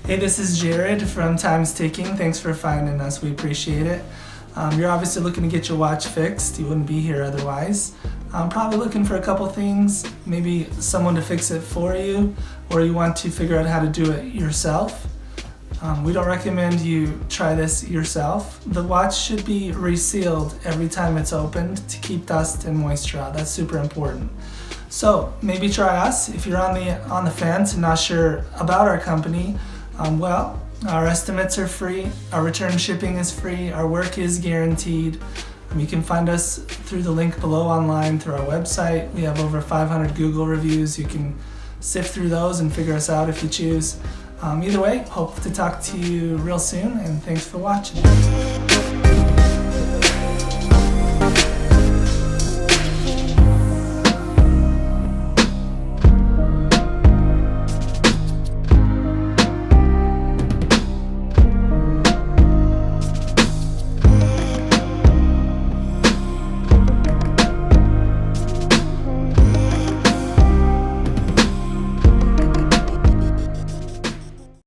Hey, this is Jared from Time's Ticking. Thanks for finding us. We appreciate it. You're obviously looking to get your watch fixed. You wouldn't be here otherwise. Probably looking for a couple things, maybe someone to fix it for you, or you want to figure out how to do it yourself. We don't recommend you try this yourself. The watch should be resealed every time it's opened to keep dust and moisture out. That's super important. So maybe try us. If you're on the fence and not sure about our company, our estimates are free, our return shipping is free, our work is guaranteed. You can find us through the link below online through our website. We have over 500 Google reviews. You can sift through those and figure us out if you choose. Either way, hope to talk to you real soon, and thanks for watching.